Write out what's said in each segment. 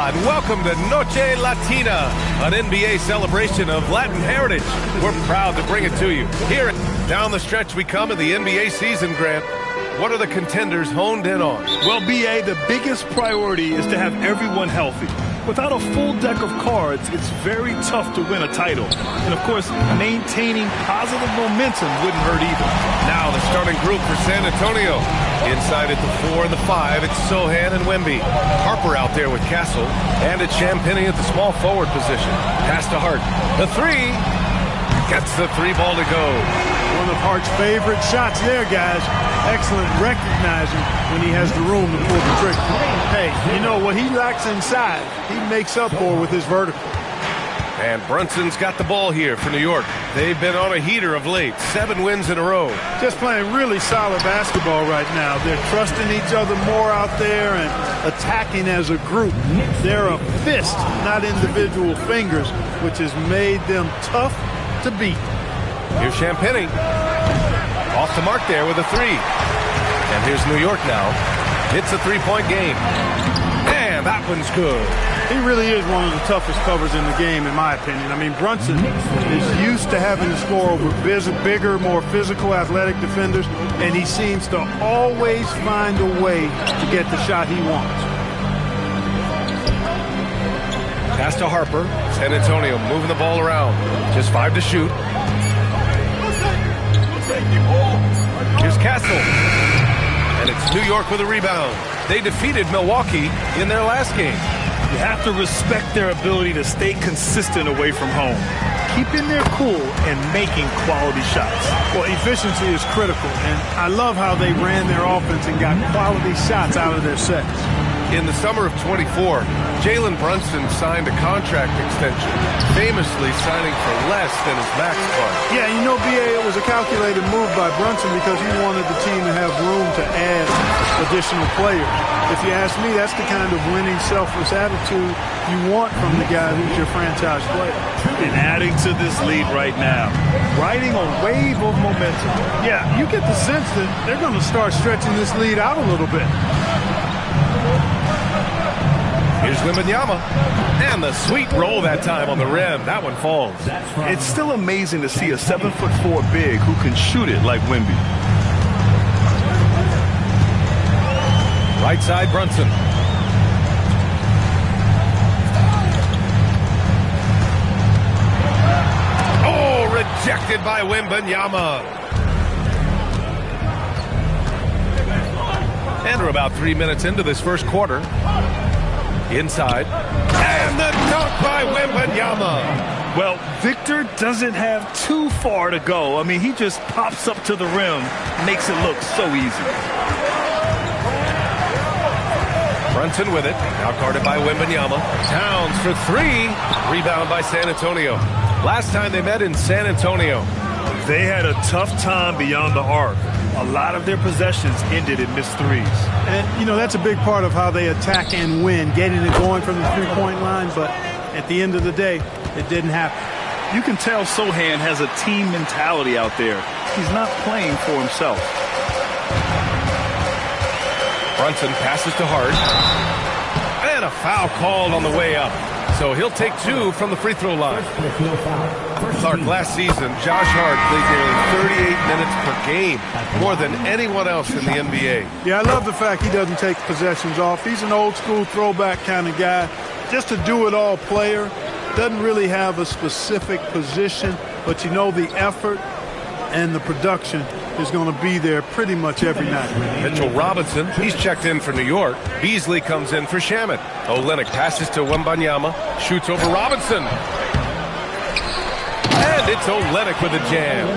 Hola, and welcome to Noche Latina, an NBA celebration of Latin heritage. We're proud to bring it to you. Here, down the stretch we come in the NBA season, Grant. What are the contenders honed in on? Well, B.A., the biggest priority is to have everyone healthy. Without a full deck of cards, it's very tough to win a title. And, of course, maintaining positive momentum wouldn't hurt either. Now the starting group for San Antonio. Inside at the 4 and the 5, it's Sohan and Wemby. Harper out there with Castle. And it's Champagnie at the small forward position. Pass to Hart. The 3. Gets the 3 ball to go. One of Hart's favorite shots there, guys. Excellent recognizing when he has the room to pull the trigger. Hey, you know what he lacks inside, he makes up for with his vertical. And Brunson's got the ball here for New York. They've been on a heater of late. 7 wins in a row. Just playing really solid basketball right now. They're trusting each other more out there and attacking as a group. They're a fist, not individual fingers, which has made them tough to beat. Here's Champagnie. Off the mark there with a 3. And here's New York now. It's a 3-point game. And that one's good. He really is one of the toughest covers in the game, in my opinion. I mean, Brunson is used to having to score over bigger, more physical, athletic defenders, and he seems to always find a way to get the shot he wants. Pass to Harper. San Antonio moving the ball around. Just 5 to shoot. Here's Castle. And it's New York with a rebound. They defeated Milwaukee in their last game. You have to respect their ability to stay consistent away from home, keeping their cool and making quality shots. Well, efficiency is critical, and I love how they ran their offense and got quality shots out of their sets. In the summer of 24, Jalen Brunson signed a contract extension, famously signing for less than his max fund. Yeah, you know, B.A., it was a calculated move by Brunson because he wanted the team to have room to add additional players. If you ask me, that's the kind of winning, selfless attitude you want from the guy who's your franchise player. And adding to this lead right now, riding a wave of momentum. Yeah, you get the sense that they're going to start stretching this lead out a little bit. Here's Wembanyama. And the sweet roll that time on the rim. That one falls. It's still amazing to see a 7'4" big who can shoot it like Wemby. Right side, Brunson. Oh, rejected by Wembanyama. And we're about 3 minutes into this first quarter. Inside. And the dunk by Wembanyama. Well, Victor doesn't have too far to go. I mean, he just pops up to the rim, makes it look so easy. Brunson with it. Now guarded by Wembanyama. Towns for 3. Rebound by San Antonio. Last time they met in San Antonio, they had a tough time beyond the arc. A lot of their possessions ended in missed threes. And, you know, that's a big part of how they attack and win, getting it going from the three-point line. But at the end of the day, it didn't happen. You can tell Sohan has a team mentality out there. He's not playing for himself. Brunson passes to Hart. And a foul called on the way up. So he'll take 2 from the free throw line. Clark, last season, Josh Hart played nearly 38 minutes per game, more than anyone else in the NBA. Yeah, I love the fact he doesn't take possessions off. He's an old-school throwback kind of guy. Just a do-it-all player. Doesn't really have a specific position, but you know the effort and the production is going to be there pretty much every night. Mitchell Robinson, he's checked in for New York. Beasley comes in for Shamet. Olynyk passes to Wembanyama, shoots over Robinson. And it's Olynyk with a jam.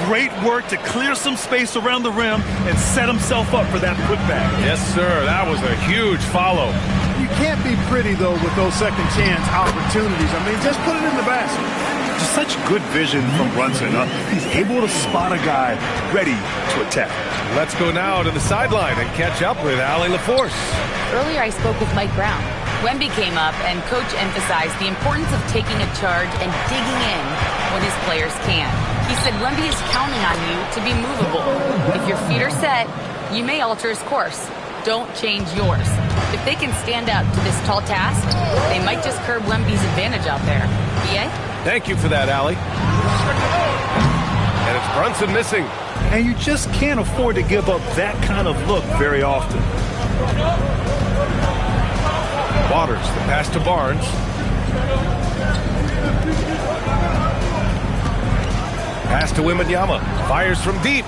Great work to clear some space around the rim and set himself up for that putback. Yes, sir. That was a huge follow. You can't be pretty, though, with those second chance opportunities. I mean, just put it in the basket. Just such good vision from Brunson. He's able to spot a guy ready to attack. Let's go now to the sideline and catch up with Allie LaForce. Earlier, I spoke with Mike Brown. Wemby came up, and Coach emphasized the importance of taking a charge and digging in when his players can. He said Wemby is counting on you to be movable. If your feet are set, you may alter his course. don't change yours. If they can stand up to this tall task, they might just curb Wemby's advantage out there. BA? Thank you for that, Allie. And it's Brunson missing. And you just can't afford to give up that kind of look very often. Waters, the pass to Barnes. Pass to Wembanyama. Fires from deep.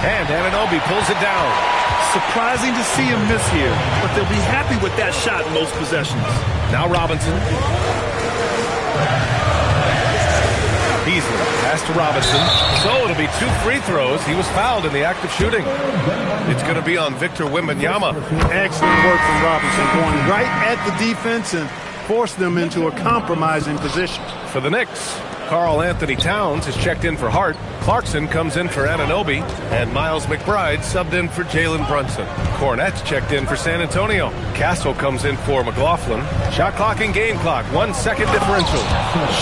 And Anunoby pulls it down. Surprising to see him miss here, but they'll be happy with that shot in most possessions. Now Robinson. Beasley, pass to Robinson. So it'll be 2 free throws. He was fouled in the act of shooting. It's going to be on Victor Wembanyama. Excellent work from Robinson, going right at the defense and forced them into a compromising position. For the Knicks, Karl Anthony Towns is checked in for Hart. Clarkson comes in for Anunoby. And Miles McBride subbed in for Jalen Brunson. Cornette's checked in for San Antonio. Castle comes in for McLaughlin. Shot clock and game clock, 1 second differential.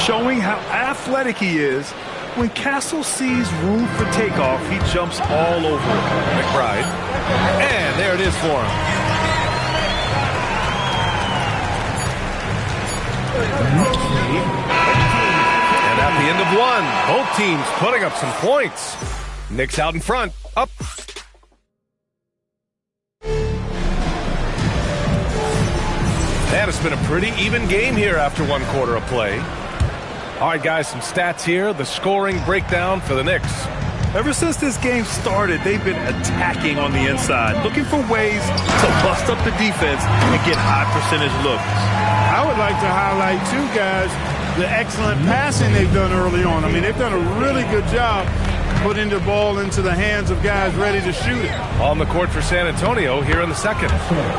Showing how athletic he is. When Castle sees room for takeoff, he jumps all over it. McBride. And there it is for him. And at the end of 1, both teams putting up some points. Knicks out in front, up. And it's been a pretty even game here after 1 quarter of play. All right, guys, some stats here. The scoring breakdown for the Knicks. Ever since this game started, they've been attacking on the inside, looking for ways to bust up the defense and get high percentage looks. I would like to highlight, too, guys, the excellent passing they've done early on. I mean, they've done a really good job putting the ball into the hands of guys ready to shoot it. On the court for San Antonio here in the second.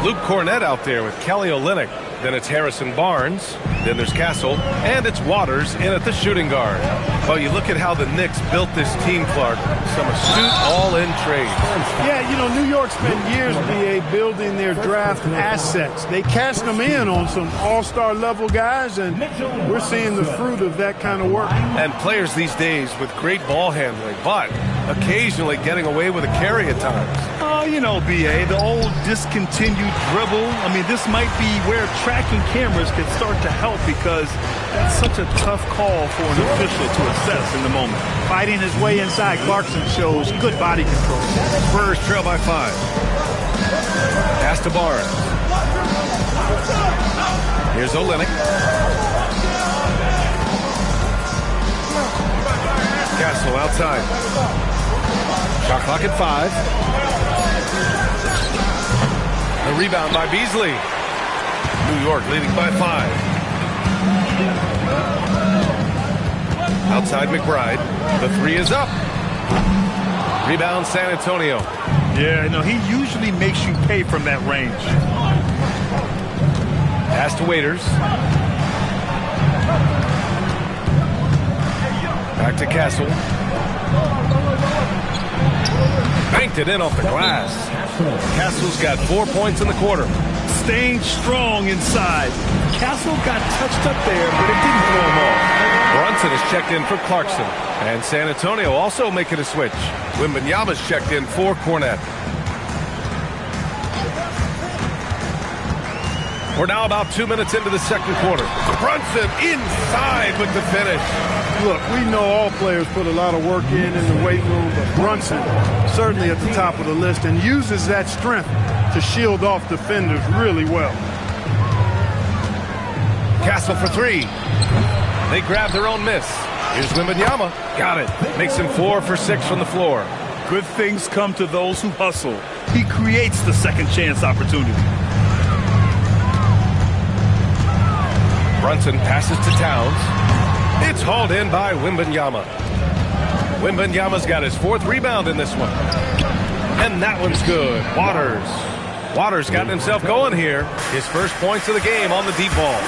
Luke Cornette out there with Kelly Olynyk. Then it's Harrison Barnes. Then there's Castle. And it's Waters in at the shooting guard. Well, you look at how the Knicks built this team, Clark. Some astute all-in trades. Yeah, you know, New York spent years, BA, building their draft assets. They cashed them in on some all-star level guys, and we're seeing the fruit of that kind of work. And players these days with great ball handling, but occasionally getting away with a carry at times. Oh, you know, BA, the old discontinued dribble. I mean, this might be where tracking cameras can start to help because that's such a tough call for an official to assess in the moment. Fighting his way inside, Clarkson shows good body control. Spurs trail by 5. Pass to Barnes. Here's Olynyk. Castle outside. Shot clock at 5. The rebound by Beasley. New York leading by 5. Outside McBride. The 3 is up. Rebound San Antonio. Yeah, no, he usually makes you pay from that range. Pass to Waiters. Back to Castle. Banked it in off the glass. Castle's got 4 points in the quarter. Staying strong inside. Castle got touched up there, but it didn't throw him off. Brunson is checked in for Clarkson. And San Antonio also making a switch. Wembanyama's checked in for Cornette. We're now about 2 minutes into the second quarter. Brunson inside with the finish. Look, we know all players put a lot of work in the weight room, but Brunson certainly at the top of the list and uses that strength to shield off defenders really well. Castle for 3. They grab their own miss. Here's Wembanyama. Got it. Makes him 4 for 6 from the floor. Good things come to those who hustle. He creates the second chance opportunity. Brunson passes to Towns. It's hauled in by Wembanyama. Wembanyama's got his 4th rebound in this one. And that one's good. Waters got himself going here. His first points of the game on the deep ball.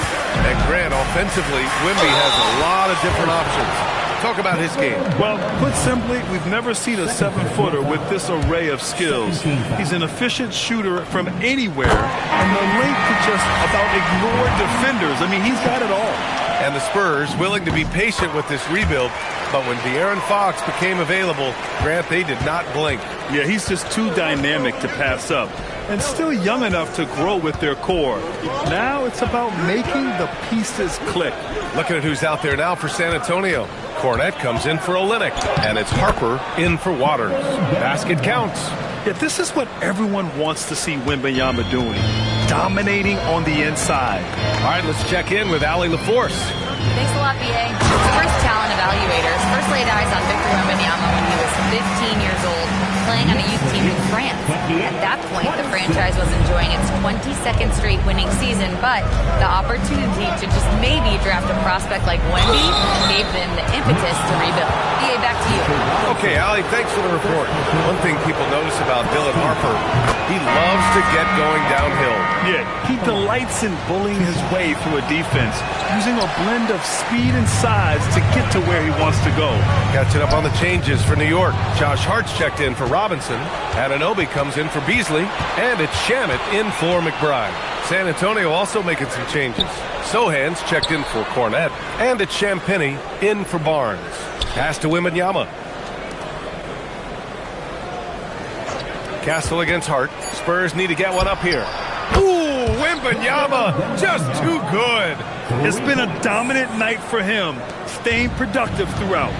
And Grant, offensively, Wemby has a lot of different options. Talk about his game. Well, put simply, we've never seen a 7-footer with this array of skills. He's an efficient shooter from anywhere, and the link to just about ignore defenders. I mean, he's got it all. And the Spurs willing to be patient with this rebuild, but when De'Aaron Fox became available, Grant, they did not blink. Yeah, he's just too dynamic to pass up and still young enough to grow with their core. Now it's about making the pieces click. Looking at who's out there now for San Antonio. Cornette comes in for Olynyk, and it's Harper in for Waters. Basket counts. Yeah, this is what everyone wants to see Wembanyama doing, dominating on the inside. All right, let's check in with Allie LaForce. Thanks a lot, B.A. First talent evaluators first laid eyes on Victor Wembanyama when he was 15 years old, playing on a youth team in France. At that point, the franchise was enjoying its 22nd straight winning season, but the opportunity to just maybe draft a prospect like Wemby gave them the impetus to rebuild. B.A., back to you. Okay, Allie, thanks for the report. One thing people notice about Dylan Harper, he loves to get going downhill. Yeah, he delights in bullying his way through a defense, using a blend of speed and size to get to where he wants to go. Catching up on the changes for New York. Josh Hart's checked in for Robinson. Anunoby comes in for Beasley. And it's Shamet in for McBride. San Antonio also making some changes. Sohan's checked in for Cornette. And it's Champagnie in for Barnes. Pass to Wembanyama. Castle against Hart. Spurs need to get one up here. Ooh, Wembanyama, just too good. It's been a dominant night for him, staying productive throughout.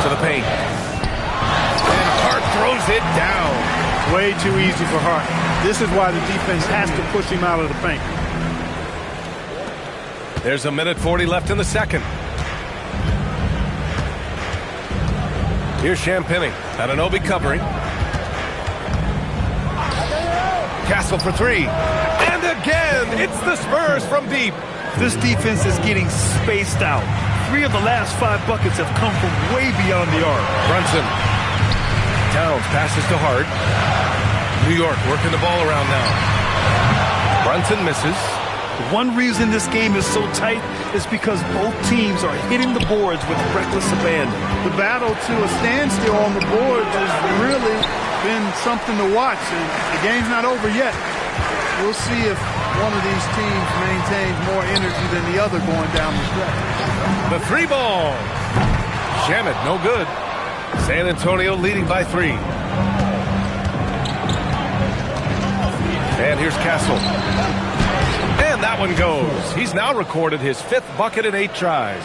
To the paint. And Hart throws it down. Way too easy for Hart. This is why the defense has to push him out of the paint. There's a minute 40 left in the second. Here's Champagnie. Anunoby covering. Castle for three. And again, it's the Spurs from deep. This defense is getting spaced out. 3 of the last 5 buckets have come from way beyond the arc. Brunson. Towns passes to Hart. New York working the ball around now. Brunson misses. One reason this game is so tight is because both teams are hitting the boards with reckless abandon. The battle to a standstill on the boards has really been something to watch, and the game's not over yet. We'll see if one of these teams maintains more energy than the other going down the stretch. The 3 ball. Shamet, no good. San Antonio leading by 3. And here's Castle. And that one goes. He's now recorded his 5th bucket in 8 tries.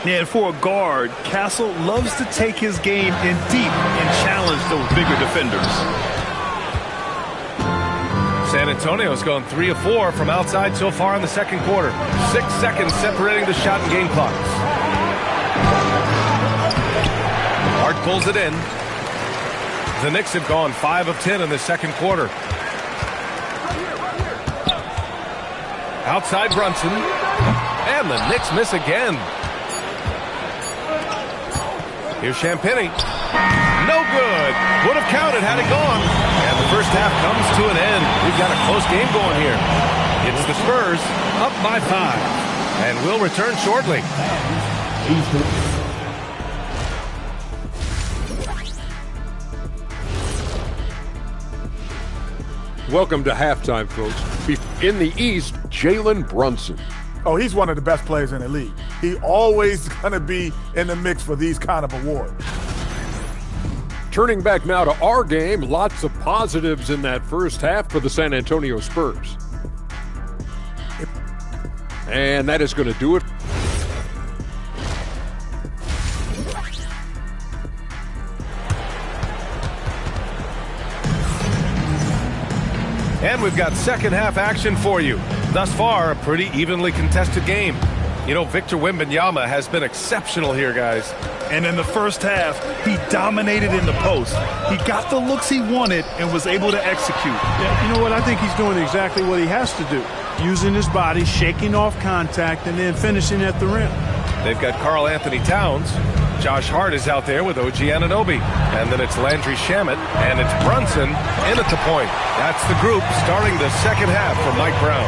Yeah, and for a guard, Castle loves to take his game in deep and challenge those bigger defenders. San Antonio's gone 3 of 4 from outside so far in the second quarter. 6 seconds separating the shot and game clocks. Hart pulls it in. The Knicks have gone 5 of 10 in the second quarter. Outside Brunson. And the Knicks miss again. Here's Champagnie. No good. Would have counted had it gone. And the first half comes to an end. We've got a close game going here. It's the Spurs up by 5. And we'll return shortly. Welcome to halftime, folks. In the East, Jalen Brunson. Oh, he's one of the best players in the league. He always going to be in the mix for these kind of awards. Turning back now to our game, lots of positives in that first half for the San Antonio Spurs. And that is going to do it. And we've got second half action for you. Thus far, a pretty evenly contested game. You know, Victor Wembanyama has been exceptional here, guys. And in the first half, he dominated in the post. He got the looks he wanted and was able to execute. Yeah, you know what? I think he's doing exactly what he has to do. Using his body, shaking off contact, and then finishing at the rim. They've got Karl Anthony Towns. Josh Hart is out there with OG Anunoby. And then it's Landry Shamet, and it's Brunson in at the point. That's the group starting the second half for Mike Brown.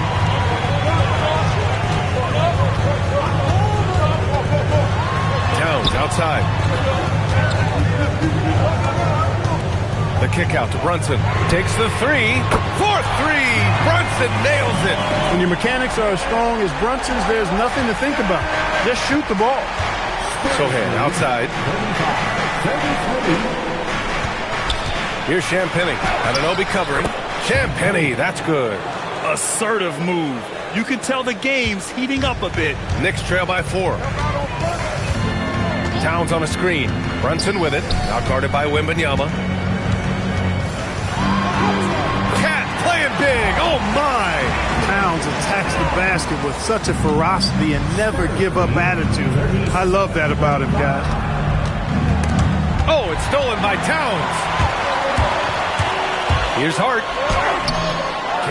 Towns outside. The kick out to Brunson. Takes the three. 4-3. Brunson nails it. When your mechanics are as strong as Brunson's, there's nothing to think about. Just shoot the ball. Sohan outside. Here's Champagnie. Anunoby covering. Champagnie, that's good. Assertive move. You can tell the game's heating up a bit. Knicks trail by 4. Towns on a screen. Brunson with it. Now guarded by Wembanyama. Cat playing big. Oh, my. Towns attacks the basket with such a ferocity and never give up attitude. I love that about him, guys. Oh, it's stolen by Towns. Here's Hart.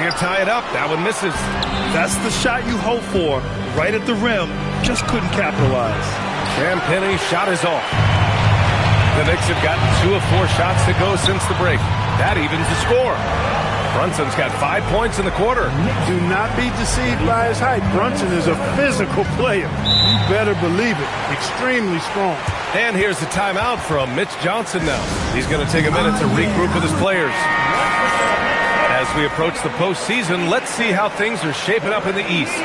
Can't tie it up. That one misses. That's the shot you hope for. Right at the rim. Just couldn't capitalize. Champagnie's shot is off. The Knicks have gotten 2 of 4 shots to go since the break. That evens the score. Brunson's got 5 points in the quarter. Do not be deceived by his height. Brunson is a physical player. You better believe it. Extremely strong. And here's the timeout from Mitch Johnson now. He's going to take a minute to regroup with his players. As we approach the postseason, let's see how things are shaping up in the East.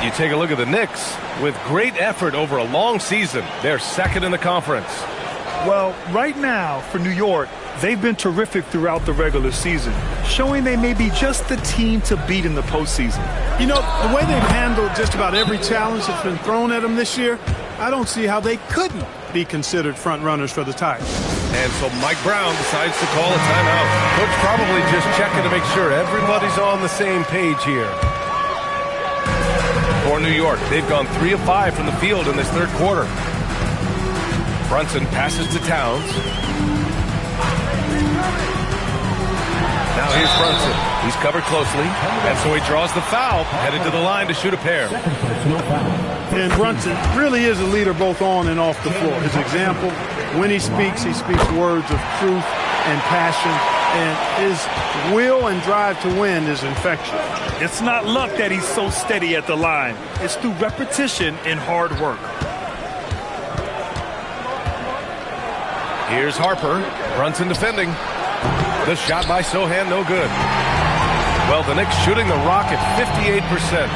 You take a look at the Knicks. With great effort over a long season, they're second in the conference. Well, right now, for New York, they've been terrific throughout the regular season, showing they may be just the team to beat in the postseason. You know, the way they've handled just about every challenge that's been thrown at them this year, I don't see how they couldn't be considered front runners for the title. And so Mike Brown decides to call a timeout. Coach probably just checking to make sure everybody's on the same page here. For New York, they've gone 3 of 5 from the field in this third quarter. Brunson passes to Towns. Now here's Brunson. He's covered closely, and so he draws the foul, headed to the line to shoot a pair. And Brunson really is a leader both on and off the floor. His example, when he speaks words of truth and passion, and his will and drive to win is infectious. It's not luck that he's so steady at the line. It's through repetition and hard work. Here's Harper. Brunson defending. The shot by Sohan, no good. Well, the Knicks shooting the rock at 58%.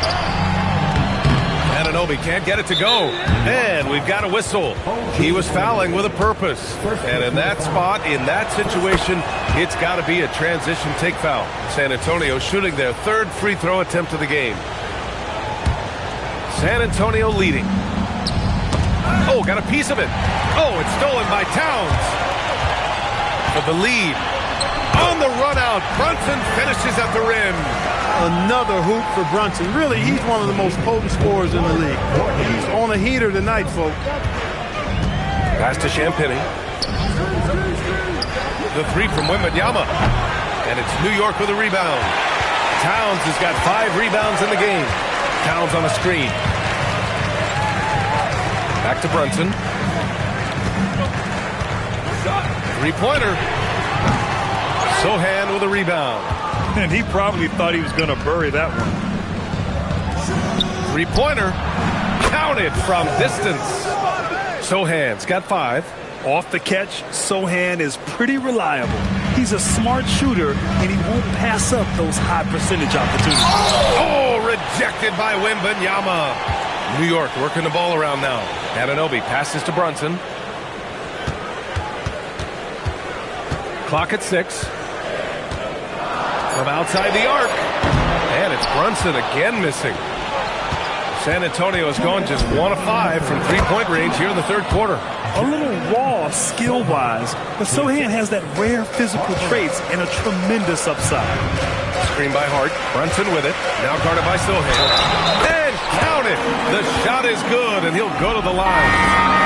Anunoby can't get it to go. And we've got a whistle. He was fouling with a purpose. And in that spot, in that situation, it's got to be a transition take foul. San Antonio shooting their 3rd free throw attempt of the game. San Antonio leading. Oh, got a piece of it. Oh, it's stolen by Towns. For the lead. On the run out, Brunson finishes at the rim. Another hoop for Brunson. Really, he's one of the most potent scorers in the league. He's on a heater tonight, folks. Pass to Champagnie. The 3 from Wembanyama. And it's New York with a rebound. Towns has got 5 rebounds in the game. Towns on a screen. Back to Brunson. 3-pointer. Sohan with a rebound. And he probably thought he was going to bury that one. 3-pointer. Counted from distance. Sohan's got 5. Off the catch, Sohan is pretty reliable. He's a smart shooter, and he won't pass up those high percentage opportunities. Oh, rejected by Wembanyama. New York working the ball around now. Anunoby passes to Brunson. Clock at 6. From outside the arc. And it's Brunson again missing. San Antonio has gone just 1 of 5 from 3-point range here in the third quarter. A little raw skill-wise, but Sohan has that rare physical traits and a tremendous upside. Screen by Hart. Brunson with it. Now guarded by Sohan. And counted. The shot is good, and he'll go to the line.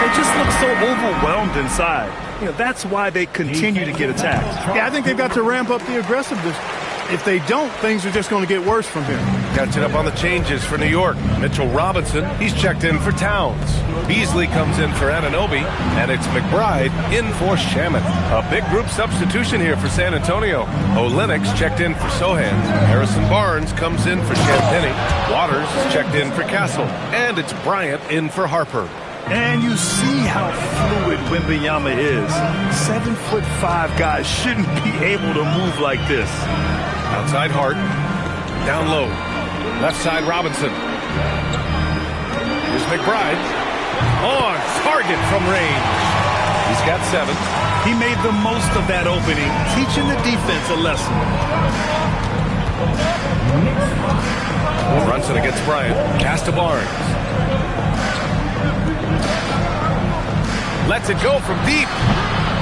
They just look so overwhelmed inside. You know, that's why they continue to get attacked. Yeah, I think they've got to ramp up the aggressiveness. If they don't, things are just going to get worse from here. Catching up on the changes for New York. Mitchell Robinson, he's checked in for Towns. Beasley comes in for Anunoby, and it's McBride in for Shamet. A big group substitution here for San Antonio. Olenek's checked in for Sohan. Harrison Barnes comes in for Champagnie. Waters checked in for Castle. And it's Bryant in for Harper. And you see how fluid Wembanyama is. 7'5" guys shouldn't be able to move like this. Outside Hart. Down low. Left side Robinson. Here's McBride. On target from range. He's got 7. He made the most of that opening, teaching the defense a lesson. Brunson against Bryant. Pass to Barnes. Lets it go from deep.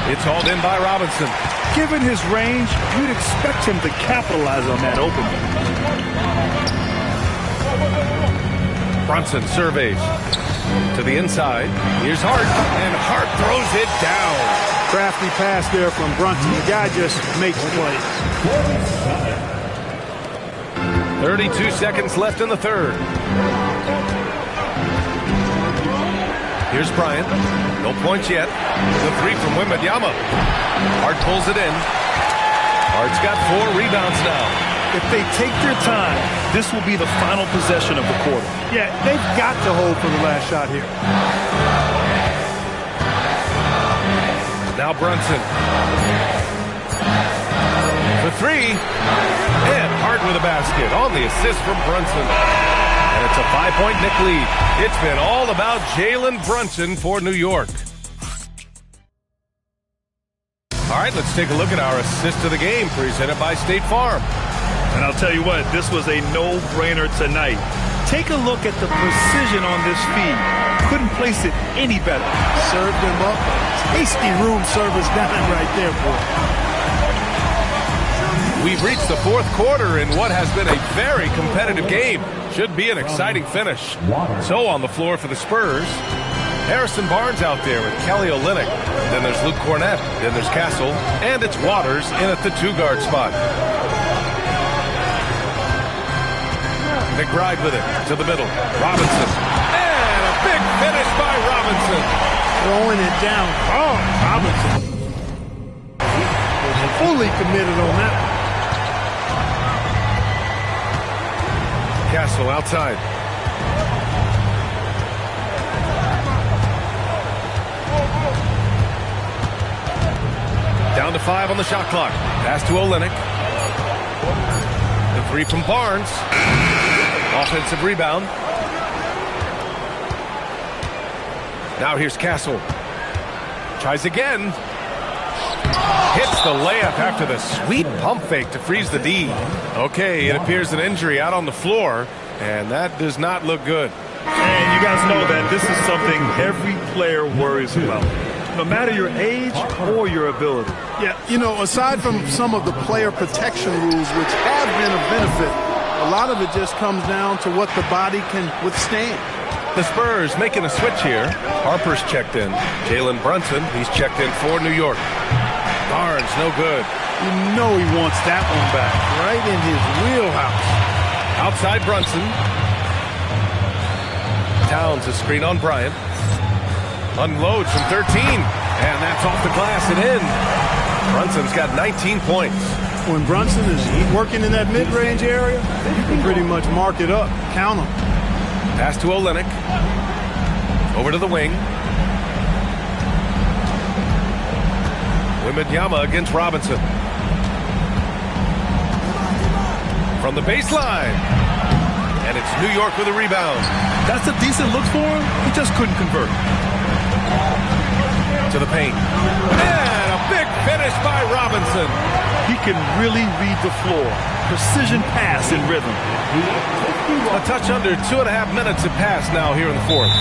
It's hauled in by Robinson. Given his range, you'd expect him to capitalize on that opening. Brunson surveys. To the inside. Here's Hart. And Hart throws it down. Crafty pass there from Brunson. The guy just makes plays. 32 seconds left in the third. Here's Bryant. No points yet. The 3 from Wembanyama. Hart pulls it in. Hart's got 4 rebounds now. If they take their time, this will be the final possession of the quarter. Yeah, they've got to hold for the last shot here. Now Brunson. The 3. And Hart with a basket on the assist from Brunson. And it's a 5-point Knick lead. It's been all about Jalen Brunson for New York. All right, let's take a look at our assist of the game presented by State Farm. And I'll tell you what, this was a no-brainer tonight. Take a look at the precision on this feed. Couldn't place it any better. Served him up. Tasty room service dime right there, boy. We've reached the fourth quarter in what has been a very competitive game. Should be an exciting finish. So on the floor for the Spurs, Harrison Barnes out there with Kelly Olynyk. Then there's Luke Cornett. Then there's Castle. And it's Waters in at the 2-guard spot. McBride with it to the middle. Robinson. And a big finish by Robinson. Throwing it down. Oh, Robinson. Fully committed on that one. Castle outside. Down to 5 on the shot clock. Pass to Olynyk. The 3 from Barnes. Offensive rebound. Now here's Castle. Tries again. Hits the layup after the sweet pump fake to freeze the D. Okay, it appears an injury out on the floor, and that does not look good. And you guys know that this is something every player worries about, no matter your age or your ability. Yeah, you know, aside from some of the player protection rules, which have been of benefit, a lot of it just comes down to what the body can withstand. The Spurs making a switch here. Harper's checked in. Jalen Brunson, he's checked in for New York. Barnes, no good. You know he wants that one back, right in his wheelhouse. Outside Brunson. Towns a screen on Bryant. Unloads from 13. And that's off the glass and in. Brunson's got 19 points. When Brunson is working in that mid-range area, you can pretty much mark it up. Count him. Pass to Olynyk. Over to the wing. Wembanyama against Robinson. From the baseline. And it's New York with a rebound. That's a decent look for him. He just couldn't convert. To the paint. And a big finish by Robinson. He can really read the floor. Precision pass in rhythm. A touch under 2.5 minutes have passed now here in the fourth.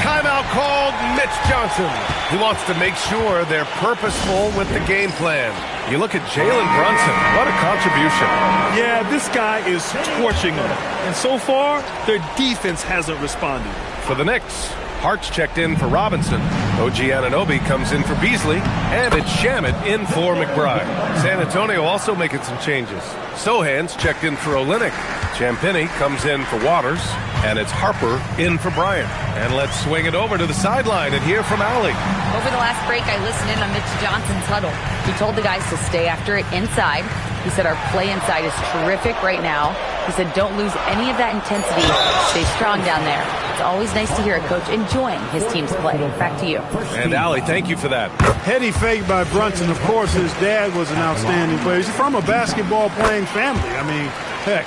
Timeout called. Mitch Johnson. He wants to make sure they're purposeful with the game plan. You look at Jalen Brunson. What a contribution. Yeah, this guy is torching them. And so far, their defense hasn't responded. For the Knicks, Hart's checked in for Robinson. OG Anunoby comes in for Beasley. And it's Shamet in for McBride. San Antonio also making some changes. Sohan's checked in for Olynyk. Champagnie comes in for Waters. And it's Harper in for Bryant. And let's swing it over to the sideline and hear from Allie. Over the last break, I listened in on Mitch Johnson's huddle. He told the guys to stay after it inside. He said our play inside is terrific right now. He said, don't lose any of that intensity. Stay strong down there. It's always nice to hear a coach enjoying his team's play. Back to you. And Allie, thank you for that. Heady fake by Brunson. Of course, his dad was an outstanding player. He's from a basketball-playing family. I mean, heck,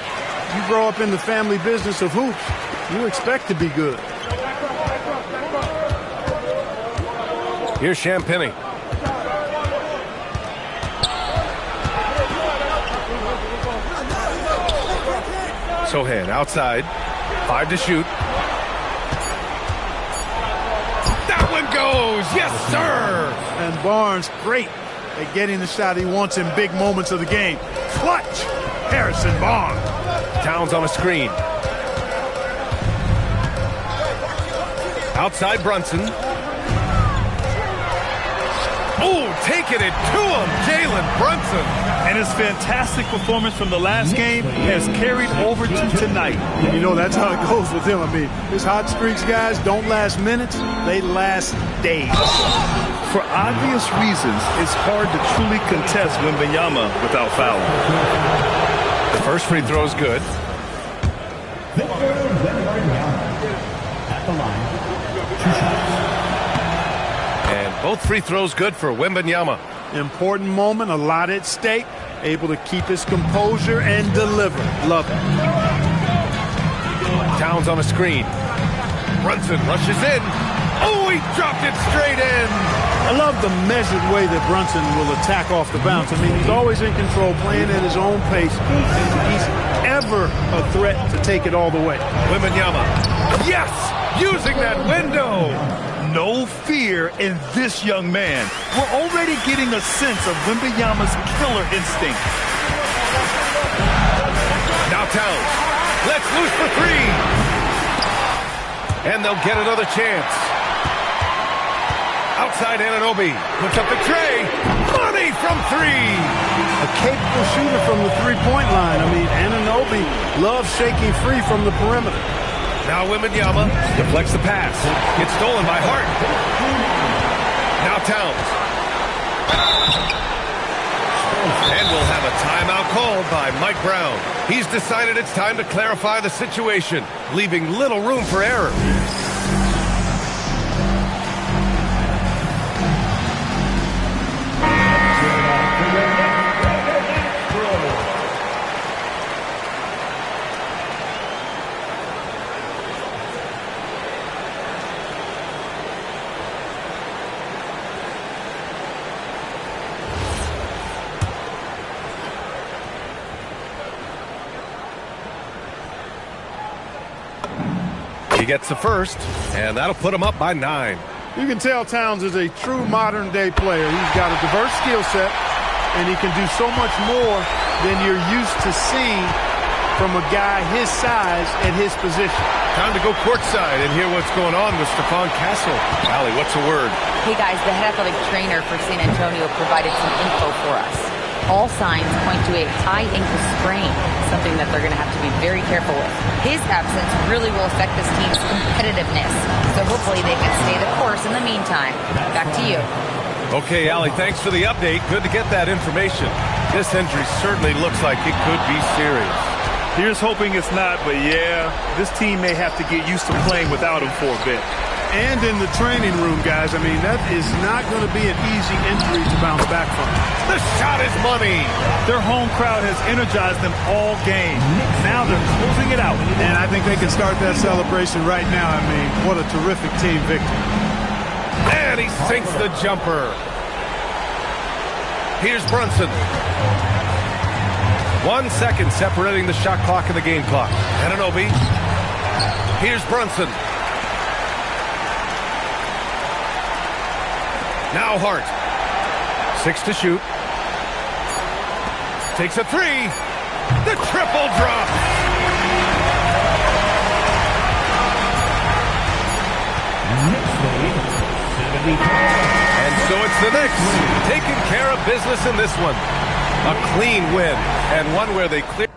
you grow up in the family business of hoops, you expect to be good. Here's Champagny. Sohan outside. 5 to shoot. That one goes. Yes, sir. And Barnes, great at getting the shot he wants in big moments of the game. Clutch. Harrison Barnes. Towns on a screen. Outside Brunson. Oh, taking it to him, Jalen Brunson. And his fantastic performance from the last game has carried over to tonight. You know, that's how it goes with him. I mean, his hot streaks, guys, don't last minutes. They last days. For obvious reasons, it's hard to truly contest Wembanyama without fouling. The first free throw is good. At the line, 2 shots. And both free throws good for Wembanyama. Important moment, a lot at stake. Able to keep his composure and deliver. Love it. Towns on a screen. Brunson rushes in. Oh, he dropped it straight in. I love the measured way that Brunson will attack off the bounce. I mean, he's always in control, playing at his own pace. And he's ever a threat to take it all the way. Wembanyama. Yes! Using that window. No fear in this young man. We're already getting a sense of Wembanyama's killer instinct. Now Towns. Let's loose for 3. And they'll get another chance. Outside Anunoby. Puts up the tray. Money from 3. A capable shooter from the three-point line. I mean, Anunoby loves shaking free from the perimeter. Now Wembanyama deflects the pass. Gets stolen by Hart. Now Towns. And we'll have a timeout called by Mike Brown. He's decided it's time to clarify the situation, leaving little room for error. He gets the first, and that'll put him up by 9. You can tell Towns is a true modern-day player. He's got a diverse skill set, and he can do so much more than you're used to seeing from a guy his size and his position. Time to go courtside and hear what's going on with Stephon Castle. Allie, what's the word? Hey guys, the head athletic trainer for San Antonio provided some info for us. All signs point to a high ankle sprain, something that they're going to have to be very careful with. His absence really will affect this team's competitiveness, so hopefully they can stay the course in the meantime. Back to you. Okay, Allie, thanks for the update. Good to get that information. This injury certainly looks like it could be serious. Here's hoping it's not, but yeah, this team may have to get used to playing without him for a bit. And in the training room, guys, I mean, that is not going to be an easy injury to bounce back from. The shot is money. Their home crowd has energized them all game. Now they're closing it out. And I think they can start that celebration right now. I mean, what a terrific team victory. And he sinks the jumper. Here's Brunson. 1 second separating the shot clock and the game clock. Anunoby. Here's Brunson. Now Hart. 6 to shoot. Takes a 3. The triple drop. And so it's the Knicks taking care of business in this one. A clean win, and one where they clear.